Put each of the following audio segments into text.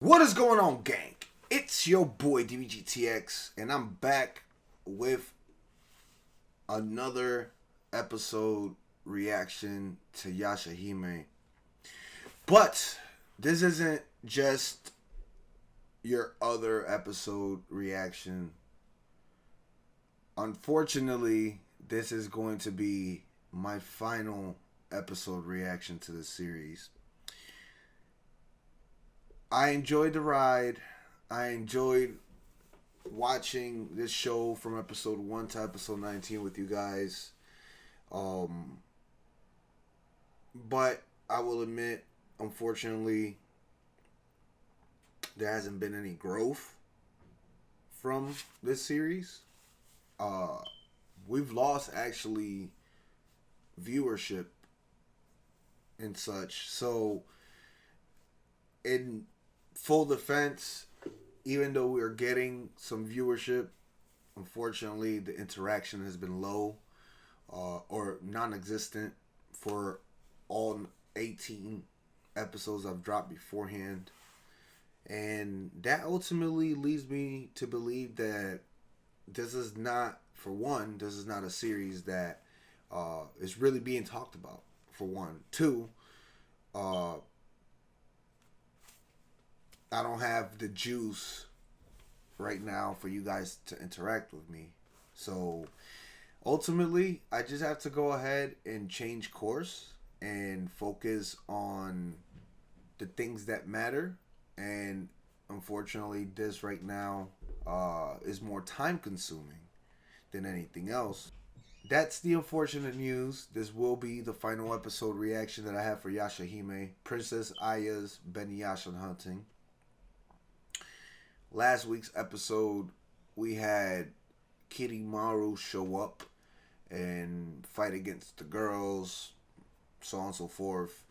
What is going on, gang? It's your boy DBGTX, and I'm back with another episode reaction to Yashahime. But this isn't just your other episode reaction. Unfortunately, this is going to be my final episode reaction to the series. I enjoyed the ride. I enjoyed watching this show from episode 1 to episode 19 with you guys. But I will admit, unfortunately, there hasn't been any growth from this series. We've lost, actually, viewership and such. So, in full defense, even though we are getting some viewership, unfortunately the interaction has been low or non-existent for all 18 episodes I've dropped beforehand, and that ultimately leads me to believe that this is not, for one, this is not a series that is really being talked about, for one. Two, I don't have the juice right now for you guys to interact with me. So ultimately, I just have to go ahead and change course and focus on the things that matter. And unfortunately, this right now is more time consuming than anything else. That's the unfortunate news. This will be the final episode reaction that I have for Yashahime, Princess Aya's Beniyasha hunting. Last week's episode, we had Kirimaru show up and fight against the girls, so on and so forth.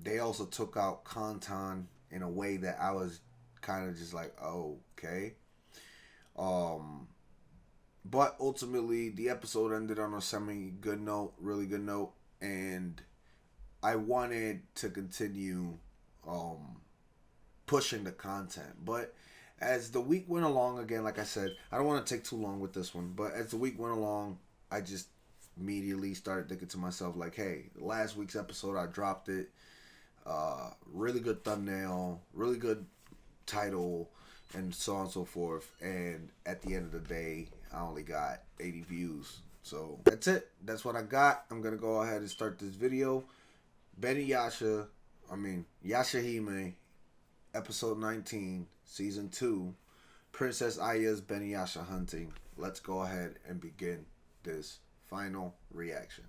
They also took out Kantan in a way that I was kind of just like, oh, okay. But ultimately, the episode ended on a semi-good note, really good note, and I wanted to continue pushing the content. But as the week went along, again, like I said, I don't want to take too long with this one, but as the week went along, I just immediately started thinking to myself, like, hey, last week's episode, I dropped it. Really good thumbnail, really good title, and so on and so forth. And at the end of the day, I only got 80 views. So that's it. That's what I got. I'm going to go ahead and start this video. Yashahime, Episode 19, Season 2, Princess Aya's Beniyasha hunting. Let's go ahead and begin this final reaction.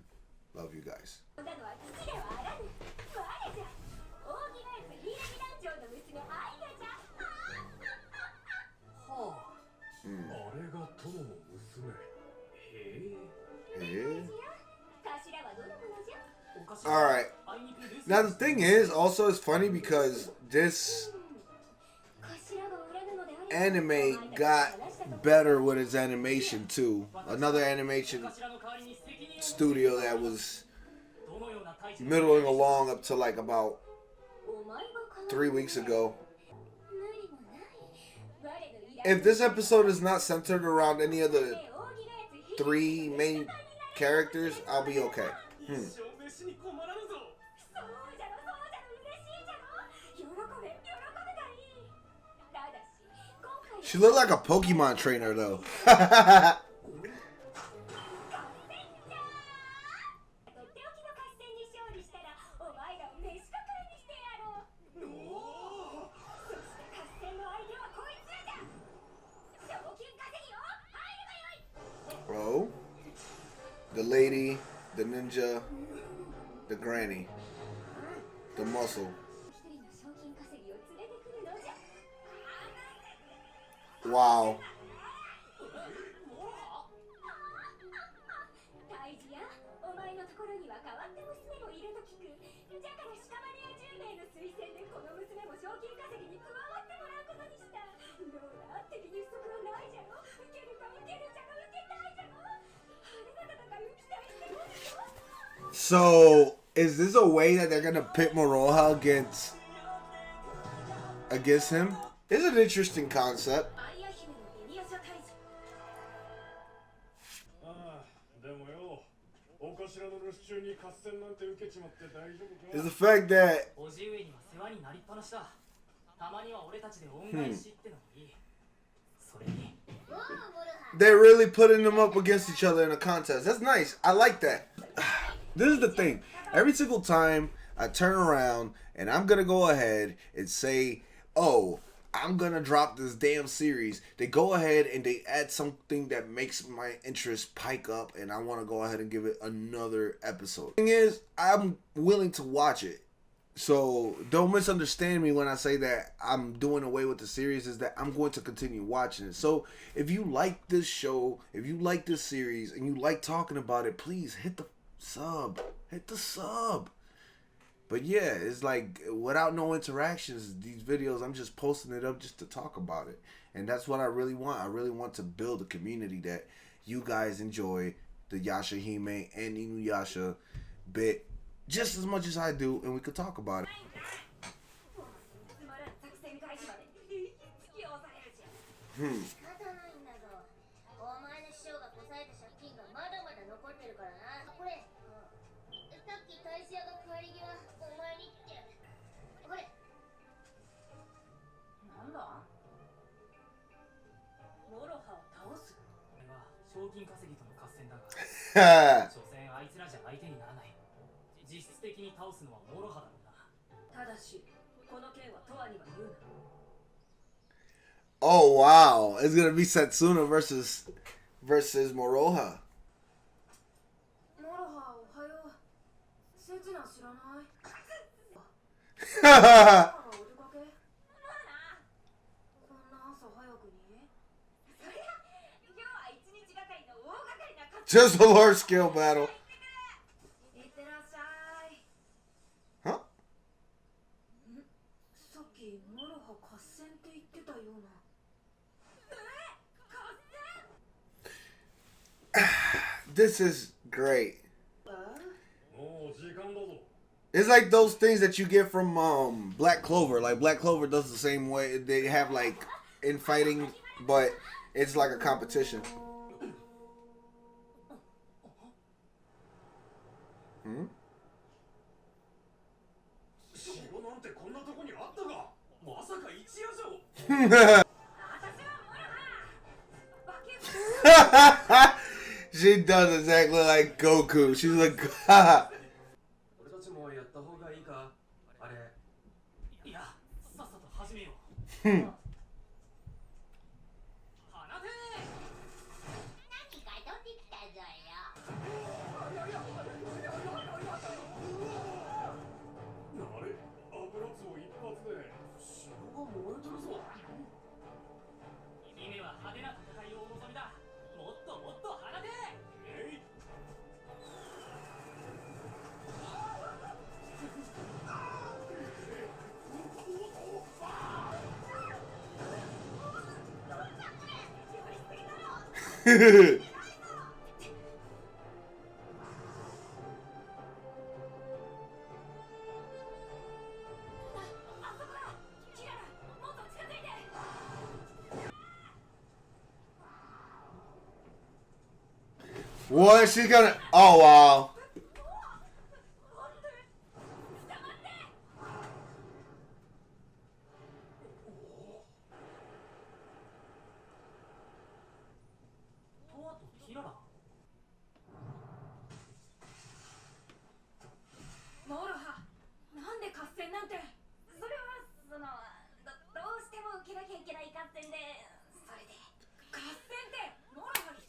Love you guys. Alright. Now the thing is, also it's funny because this anime got better with its animation too. Another animation studio that was middling along up to like about 3 weeks ago. If this episode is not centered around any of the 3 main characters, I'll be okay. She looked like a Pokemon trainer, though. Bro, the lady, the ninja, the granny, the muscle. Wow. So, is this a way that they're gonna pit Moroha against against him. It's an interesting concept. It's the fact that they're really putting them up against each other in a contest. That's nice. I like that. This is the thing. Every single time I turn around and I'm going to go ahead and say, oh, I'm going to drop this damn series, they go ahead and they add something that makes my interest pike up and I want to go ahead and give it another episode. The thing is, I'm willing to watch it. So don't misunderstand me when I say that I'm doing away with the series, is that I'm going to continue watching it. So if you like this show, if you like this series, and you like talking about it, please hit the sub. Hit the sub. But yeah, it's like without no interactions, these videos, I'm just posting it up just to talk about it. And that's what I really want. I really want to build a community that you guys enjoy the Yashahime and Inuyasha bit just as much as I do, and we could talk about it. Oh wow, it's gonna be Setsuna versus Moroha. Just a large scale battle. Huh? This is great. It's like those things that you get from Black Clover. Like Black Clover does the same way. They have like infighting, but it's like a competition. Hmm? She does exactly like Goku. She's like, what? She's gonna. Oh wow.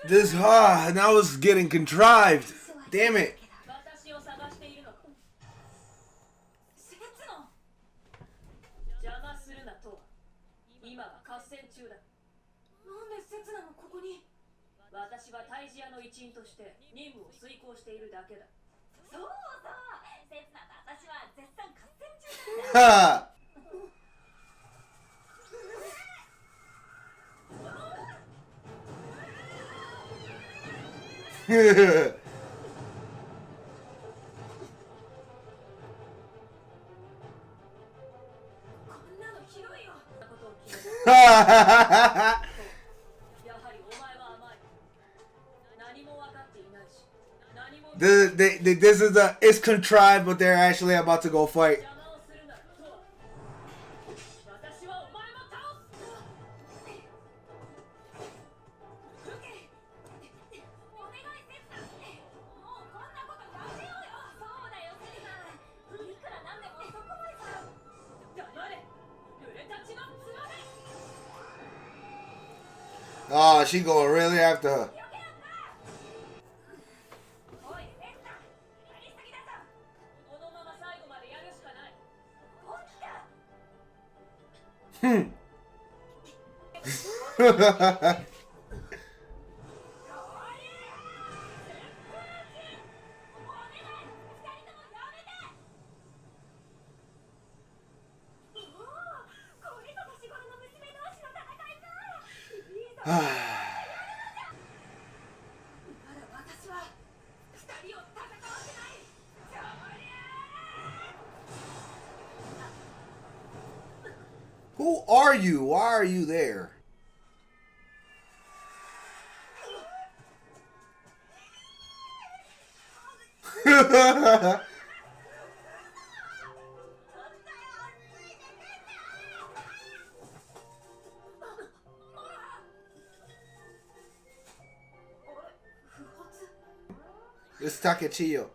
This now it's getting contrived. Damn it. Ha! This is it's contrived, but they're actually about to go fight. Oh, she going really after her. Who are you? Why are you there? It's Takechiyo.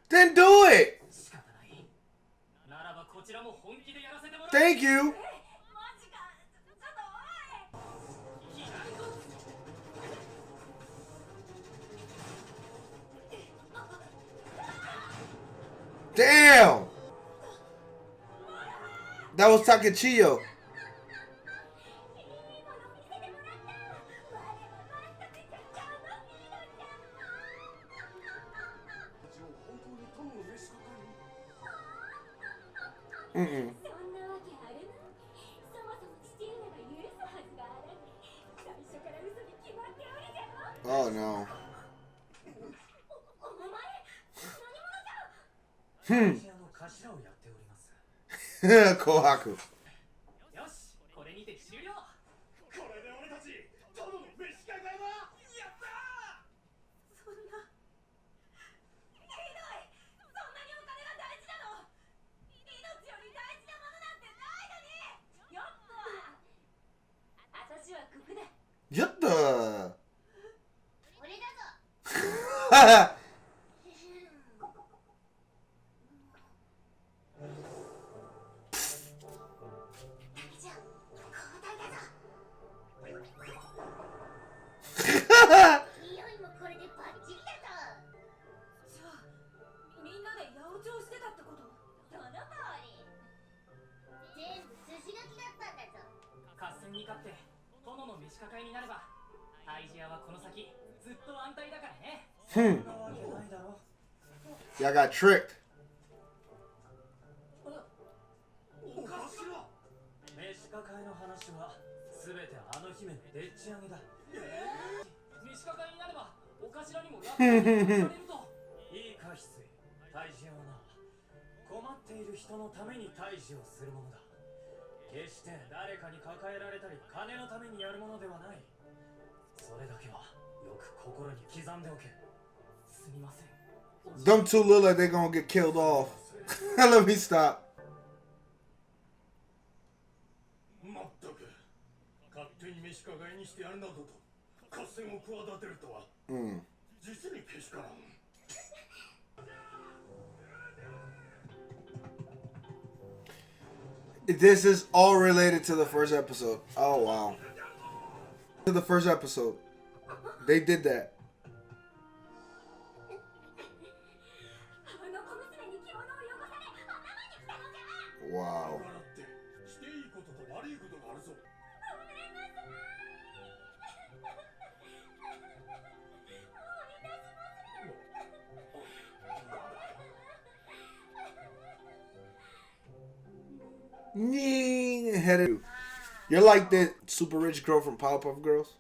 Then do it. Thank you. Damn. That was Takechiyo. Mm-mm. Oh no. Kohaku. Yatta. Y'all got tricked. Them two look like they're gonna get killed off. Let me stop. This is all related to the first episode. Oh wow. To the first episode. They did that. Wow. Headed. You're like that super rich girl from Powerpuff Girls.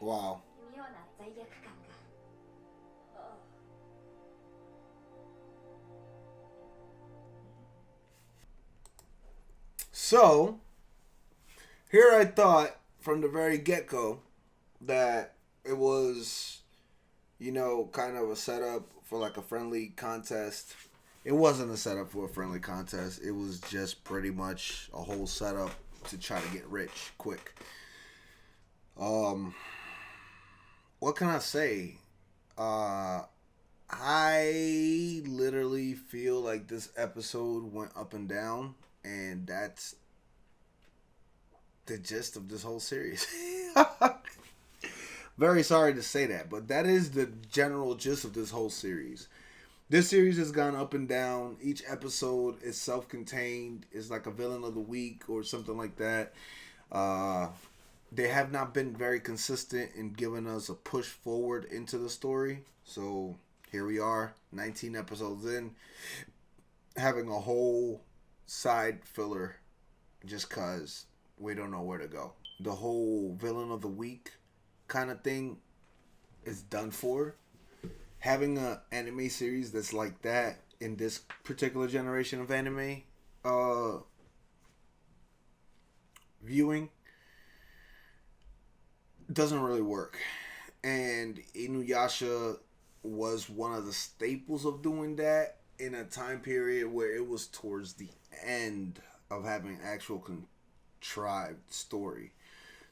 Wow. So, here I thought from the very get go that it was, kind of a setup for like a friendly contest. It wasn't a setup for a friendly contest. It was just pretty much a whole setup to try to get rich quick. What can I say? I literally feel like this episode went up and down, and that's the gist of this whole series. Very sorry to say that, but that is the general gist of this whole series. This series has gone up and down. Each episode is self-contained. It's like a villain of the week or something like that. They have not been very consistent in giving us a push forward into the story. So here we are, 19 episodes in, having a whole side filler just because we don't know where to go. The whole villain of the week kind of thing is done for. Having an anime series that's like that in this particular generation of anime viewing doesn't really work. And Inuyasha was one of the staples of doing that in a time period where it was towards the end of having actual contrived story.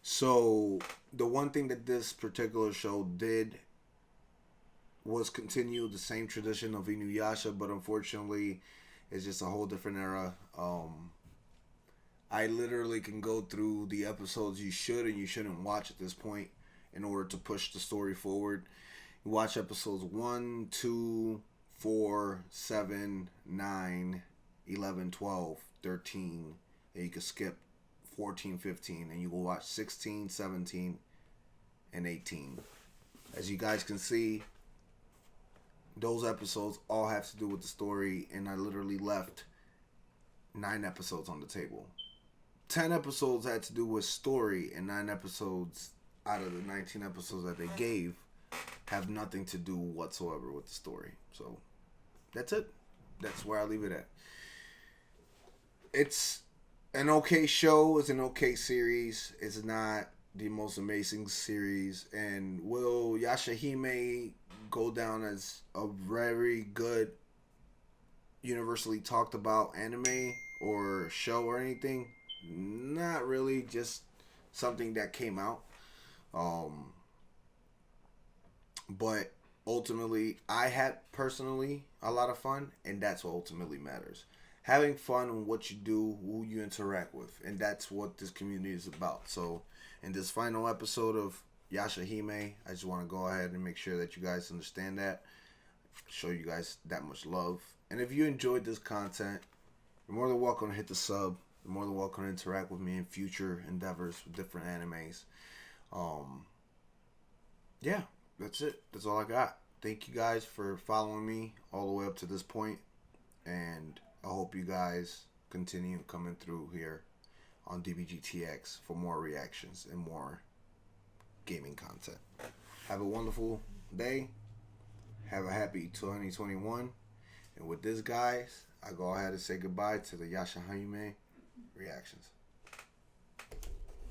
So the one thing that this particular show did was continue the same tradition of Inuyasha, but unfortunately it's just a whole different era. I literally can go through the episodes you should and you shouldn't watch at this point in order to push the story forward. You watch episodes 1, 2, 4, 7, 9, 11, 12, 13, and you can skip 14, 15, and you will watch 16, 17, and 18. As you guys can see, those episodes all have to do with the story, and I literally left 9 episodes on the table. 10 episodes had to do with story, and 9 episodes out of the 19 episodes that they gave have nothing to do whatsoever with the story. So that's it. That's where I leave it at. It's an okay show. It's an okay series. It's not the most amazing series. And will Yashahime go down as a very good, universally talked about anime or show or anything? Not really. Just something that came out. But ultimately, I had personally a lot of fun, and that's what ultimately matters. Having fun in what you do, who you interact with, and that's what this community is about. So, in this final episode of Yashahime, I just want to go ahead and make sure that you guys understand that, show you guys that much love. And if you enjoyed this content, you're more than welcome to hit the sub. You're more than welcome to interact with me in future endeavors with different animes. Yeah, that's it. That's all I got. Thank you guys for following me all the way up to this point, and I hope you guys continue coming through here on DBGTX for more reactions and more gaming content. Have a wonderful day. Have a happy 2021. And with this, guys, I go ahead and say goodbye to the Yashahime reactions.